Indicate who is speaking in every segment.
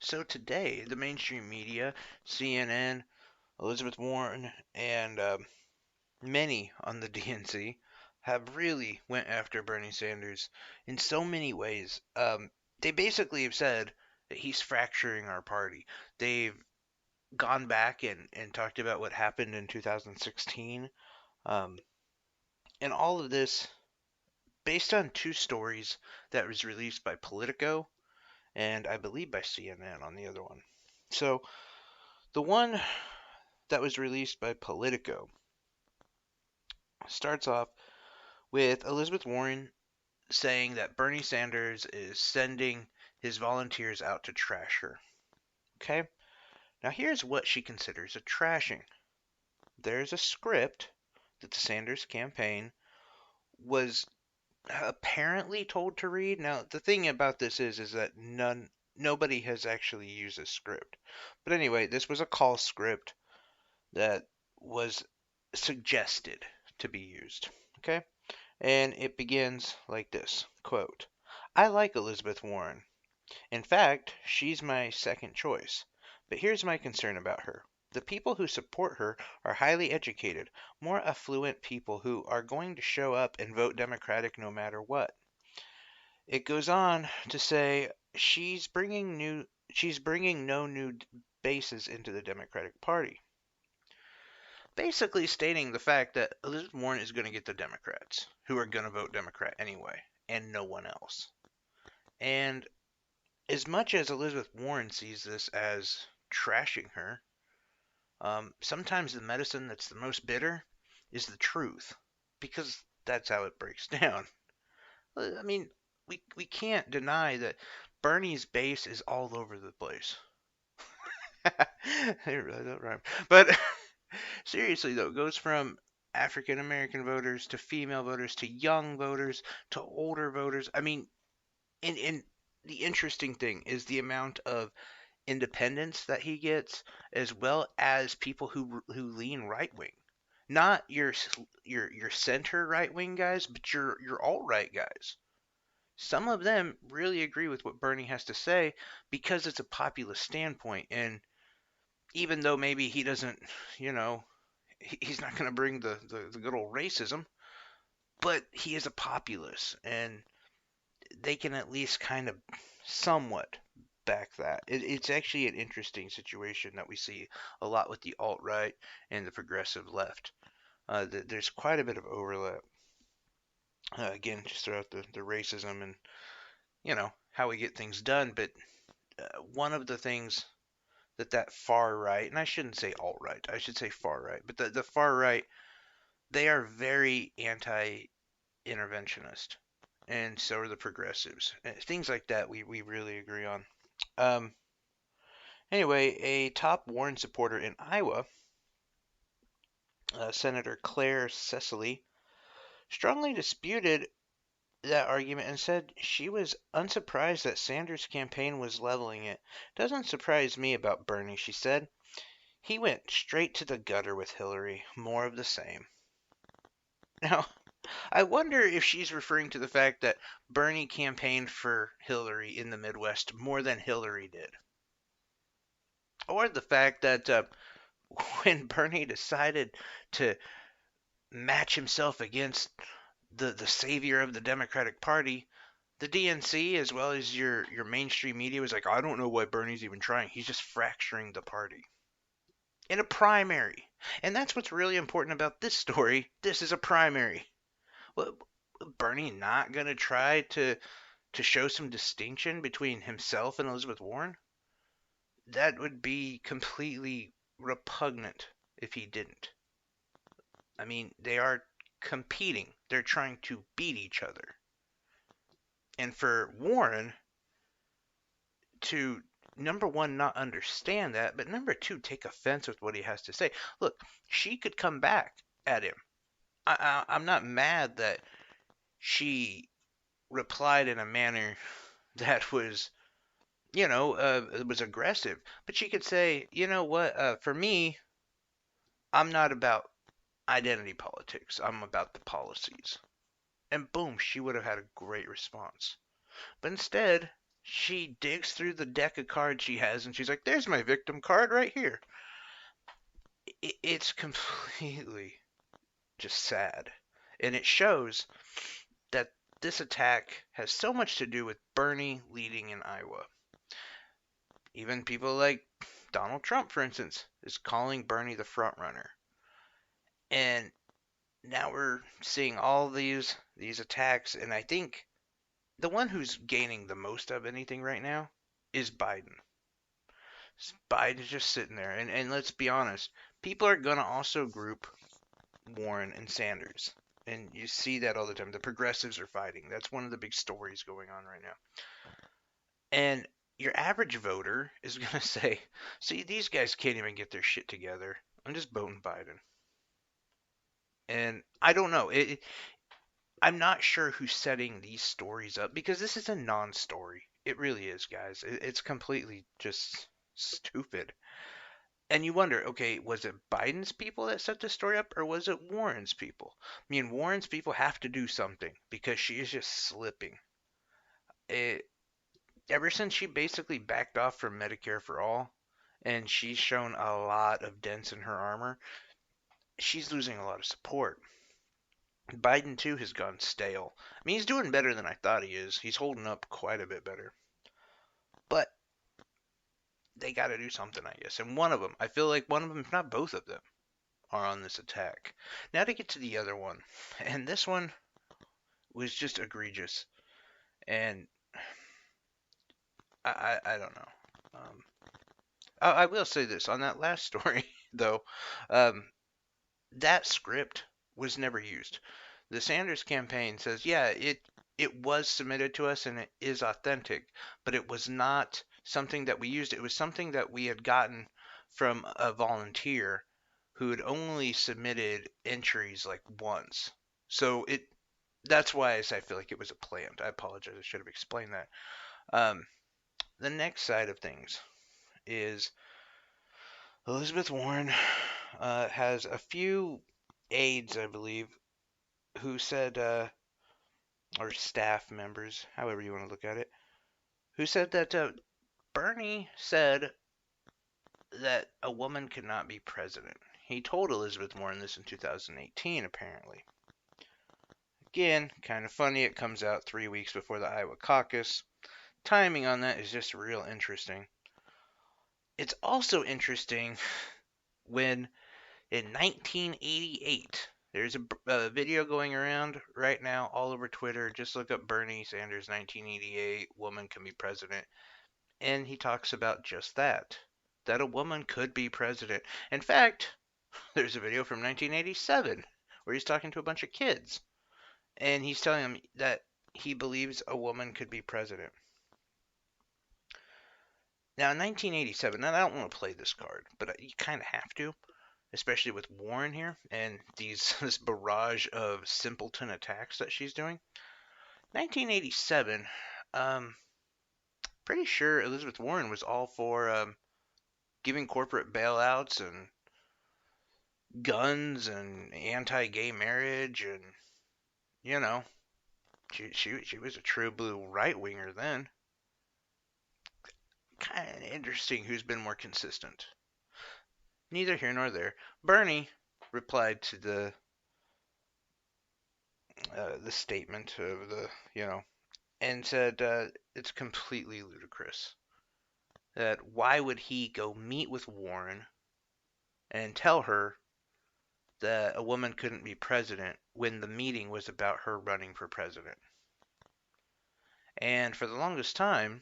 Speaker 1: So today, the mainstream media, CNN, Elizabeth Warren, and many on the DNC have really went after Bernie Sanders in so many ways. They basically have said that he's fracturing our party. They've gone back and talked about what happened in 2016, um, and all of this based on two stories that was released by Politico and I believe by CNN on the other one. So the one that was released by Politico starts off with Elizabeth Warren saying that Bernie Sanders is sending his volunteers out to trash her. Okay? Now, here's what she considers a trashing. There's a script that the Sanders campaign was apparently told to read. Now, the thing about this is that nobody has actually used a script. But anyway, this was a call script that was suggested to be used. Okay? And it begins like this quote, I like Elizabeth Warren. In fact, she's my second choice. But here's my concern about her. The people who support her are highly educated, more affluent people who are going to show up and vote Democratic no matter what. It goes on to say she's bringing no new bases into the Democratic Party, basically stating the fact that Elizabeth Warren is going to get the Democrats, who are going to vote Democrat anyway, and no one else. And as much as Elizabeth Warren sees this as trashing her, sometimes the medicine that's the most bitter is the truth, because that's how it breaks down. I mean, we can't deny that Bernie's base is all over the place. They really don't rhyme. But seriously, though, it goes from African American voters to female voters to young voters to older voters. I mean, and the interesting thing is the amount of independence that he gets, as well as people who lean right wing. Not your center right wing guys, but your alt right guys. Some of them really agree with what Bernie has to say because it's a populist standpoint, and even though maybe he doesn't, you know, he's not going to bring the good old racism, but he is a populist, and they can at least kind of somewhat back that. It's actually an interesting situation that we see a lot with the alt right and the progressive left. There's quite a bit of overlap. Again, just throughout the racism and how we get things done. But one of the things that far right, and I shouldn't say alt right, I should say far right, but the far right, they are very anti-interventionist, and so are the progressives. Things like that we really agree on. Um, anyway, a top Warren supporter in Iowa, Senator Claire Cecily, strongly disputed that argument and said she was unsurprised that Sanders' campaign was leveling it. Doesn't surprise me about Bernie, she said. He went straight to the gutter with Hillary. More of the same. Now, I wonder if she's referring to the fact that Bernie campaigned for Hillary in the Midwest more than Hillary did. Or the fact that when Bernie decided to match himself against the savior of the Democratic Party, the DNC as well as your mainstream media was like, I don't know why Bernie's even trying. He's just fracturing the party in a primary. And that's what's really important about this story. This is a primary. Well, Bernie not gonna try to show some distinction between himself and Elizabeth Warren? That would be completely repugnant if he didn't. I mean, they are competing. They're trying to beat each other. And for Warren to, number one, not understand that, but number two, take offense with what he has to say. Look, she could come back at him. I'm not mad that she replied in a manner that was, it was aggressive. But she could say, you know what, for me, I'm not about identity politics. I'm about the policies. And boom, she would have had a great response. But instead, She digs through the deck of cards she has and she's like, there's my victim card right here. It's completely just sad. And it shows that this attack has so much to do with Bernie leading in Iowa. Even people like Donald Trump, for instance, is calling Bernie the front runner. And now we're seeing all these attacks, and I think the one who's gaining the most of anything right now is Biden. Biden's just sitting there, and let's be honest, people are gonna also group Warren and Sanders, and you see that all the time. The progressives are fighting. That's one of the big stories going on right now. And your average voter is gonna say, "See, these guys can't even get their shit together. I'm just voting Biden." And I don't know. I'm not sure who's setting these stories up because this is a non-story. It really is, guys. It's completely just stupid. And you wonder, okay, was it Biden's people that set this story up or was it Warren's people? I mean, Warren's people have to do something because she is just slipping. It, ever since she basically backed off from Medicare for all and she's shown a lot of dents in her armor, she's losing a lot of support. Biden, too, has gone stale. I mean, he's doing better than I thought he is. He's holding up quite a bit better. But they got to do something, I guess. And one of them, I feel like one of them, if not both of them, are on this attack. Now to get to the other one. And this one was just egregious. And I don't know. I will say this on that last story, though. Um, that script was never used. The Sanders campaign says, yeah, it was submitted to us and it is authentic, but it was not something that we used. It was something that we had gotten from a volunteer who had only submitted entries like once. So that's why I feel like it was a plant. I apologize. I should have explained that. Um, the next side of things is Elizabeth Warren has a few aides, I believe, who said, or staff members, however you want to look at it, who said that Bernie said that a woman could not be president. He told Elizabeth Warren this in 2018, apparently. Again, kind of funny, it comes out 3 weeks before the Iowa caucus. Timing on that is just real interesting. It's also interesting when in 1988, there's a video going around right now all over Twitter. Just look up Bernie Sanders 1988, woman can be president. And he talks about just that a woman could be president. In fact, there's a video from 1987 where he's talking to a bunch of kids. And he's telling them that he believes a woman could be president. Now, in 1987, and I don't want to play this card, but you kind of have to, especially with Warren here and this barrage of simpleton attacks that she's doing. 1987, pretty sure Elizabeth Warren was all for giving corporate bailouts and guns and anti-gay marriage, and you know, she was a true blue right winger then. Kind of interesting who's been more consistent. Neither here nor there. Bernie replied to the statement of and said it's completely ludicrous. That why would he go meet with Warren and tell her that a woman couldn't be president when the meeting was about her running for president? And for the longest time,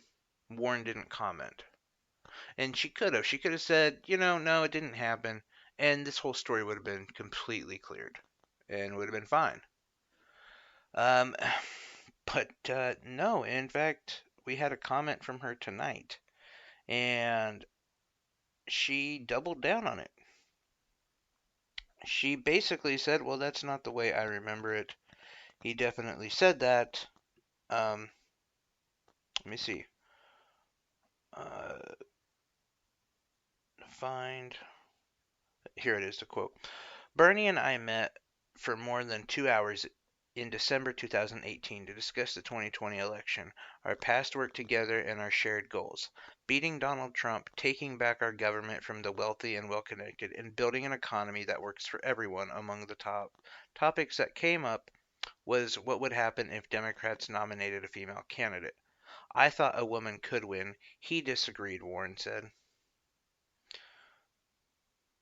Speaker 1: Warren didn't comment. And she could have. She could have said, no, it didn't happen. And this whole story would have been completely cleared and would have been fine. Um, but no, in fact, we had a comment from her tonight. And she doubled down on it. She basically said, well, that's not the way I remember it. He definitely said that. Let me see. Find. Here it is, the quote. Bernie and I met for more than 2 hours in December 2018 to discuss the 2020 election, our past work together, and our shared goals. Beating Donald Trump, taking back our government from the wealthy and well connected, and building an economy that works for everyone. Among the top topics that came up was what would happen if Democrats nominated a female candidate. I thought a woman could win. He disagreed, Warren said.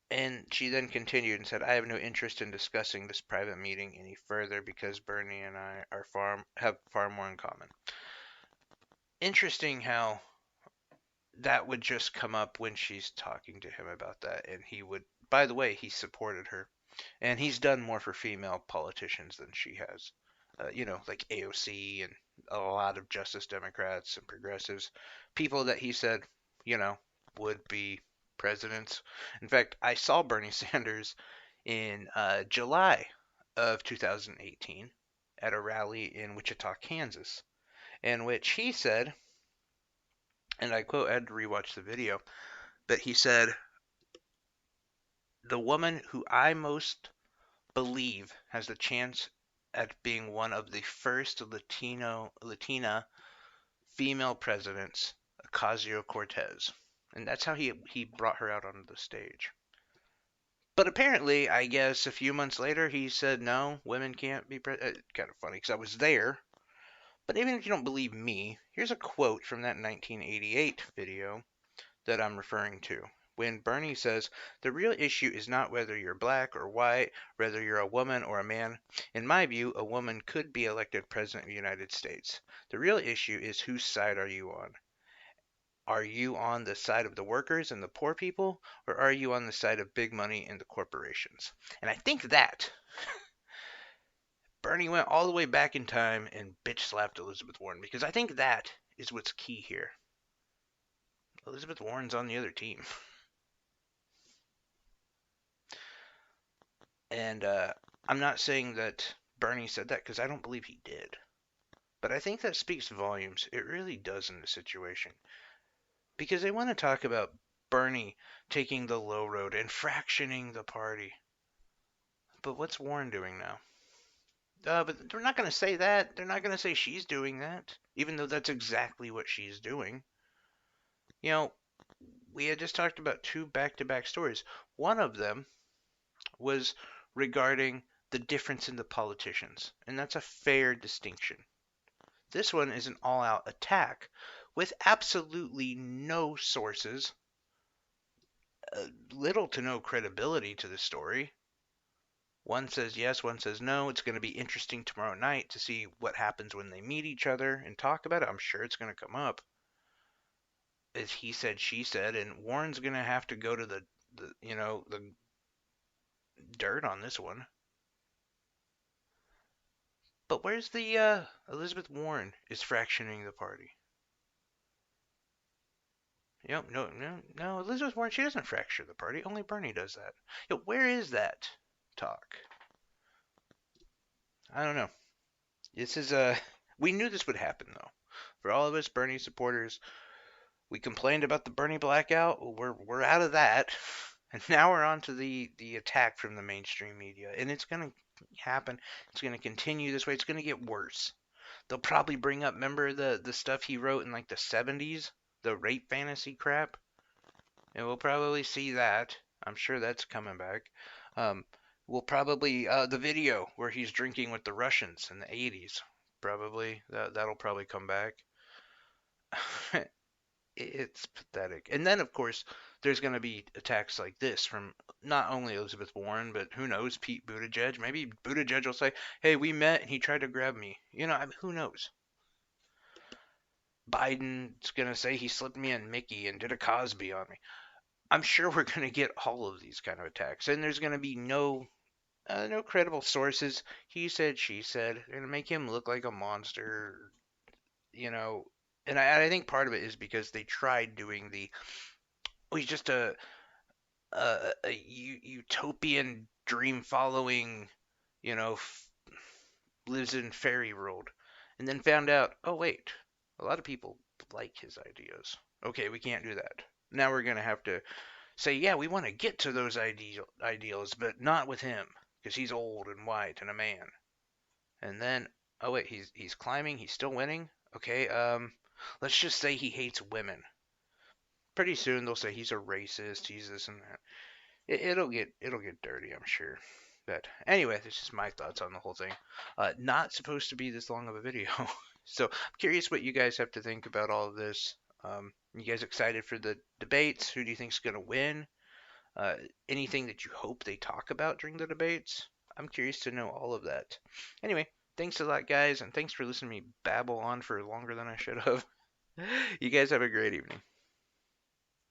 Speaker 1: And she then continued and said, I have no interest in discussing this private meeting any further because Bernie and I have far more in common. Interesting how that would just come up when she's talking to him about that. And he would, by the way, he supported her. And he's done more for female politicians than she has. Like AOC and a lot of Justice Democrats and progressives. People that he said, you know, would be presidents. In fact, I saw Bernie Sanders in July of 2018 at a rally in Wichita, Kansas, in which he said, and I quote, I had to rewatch the video, but he said, the woman who I most believe has the chance at being one of the first Latina female presidents, Ocasio-Cortez. And that's how he brought her out onto the stage. But apparently, I guess a few months later, he said, no, women can't be president. Kind of funny, because I was there. But even if you don't believe me, here's a quote from that 1988 video that I'm referring to. When Bernie says, the real issue is not whether you're black or white, whether you're a woman or a man. In my view, a woman could be elected president of the United States. The real issue is whose side are you on? Are you on the side of the workers and the poor people, or are you on the side of big money and the corporations? And I think that Bernie went all the way back in time and bitch slapped Elizabeth Warren, because I think that is what's key here. Elizabeth Warren's on the other team. And I'm not saying that Bernie said that, because I don't believe he did. But I think that speaks volumes. It really does in this situation. Because they want to talk about Bernie taking the low road and fractioning the party. But what's Warren doing now? But they're not going to say that. They're not going to say she's doing that, even though that's exactly what she's doing. You know, we had just talked about two back-to-back stories. One of them was regarding the difference in the politicians, and that's a fair distinction. This one is an all-out attack with absolutely no sources, little to no credibility to the story. One says yes, one says no. It's going to be interesting tomorrow night to see what happens when they meet each other and talk about it. I'm sure it's going to come up. As he said, she said, and Warren's going to have to go to the dirt on this one. But where's the Elizabeth Warren is fractioning the party? No. Elizabeth Warren, she doesn't fracture the party. Only Bernie does that. Where is that talk? I don't know. This is we knew this would happen though. For all of us Bernie supporters, we complained about the Bernie blackout. We're out of that, and now we're on to the attack from the mainstream media, and it's gonna happen. It's gonna continue this way. It's gonna get worse. They'll probably bring up, remember the stuff he wrote in like the 70s, the rape fantasy crap, and we'll probably see that. I'm sure that's coming back. We'll probably the video where he's drinking with the Russians in the 80s. Probably that'll probably come back. It's pathetic. And then, of course, there's going to be attacks like this from not only Elizabeth Warren, but who knows, Pete Buttigieg. Maybe Buttigieg will say, hey, we met and he tried to grab me. Who knows? Biden's going to say he slipped me on Mickey and did a Cosby on me. I'm sure we're going to get all of these kind of attacks. And there's going to be no credible sources. He said, she said. They're going to make him look like a monster, And I think part of it is because they tried doing he's just a utopian dream following, lives in fairy world, and then found out, oh wait, a lot of people like his ideas. Okay, we can't do that. Now we're gonna have to say, yeah, we want to get to those ideals, but not with him because he's old and white and a man. And then, oh wait, he's climbing. He's still winning. Okay. Let's just say he hates women. Pretty soon they'll say he's a racist. He's this and that. It'll get dirty, I'm sure. But anyway, this is my thoughts on the whole thing. Not supposed to be this long of a video. So I'm curious what you guys have to think about all of this. You guys excited for the debates? Who do you think's gonna win? Uh, Anything that you hope they talk about during the debates? I'm curious to know all of that. Anyway, thanks a lot, guys, and thanks for listening to me babble on for longer than I should have. You guys have a great evening.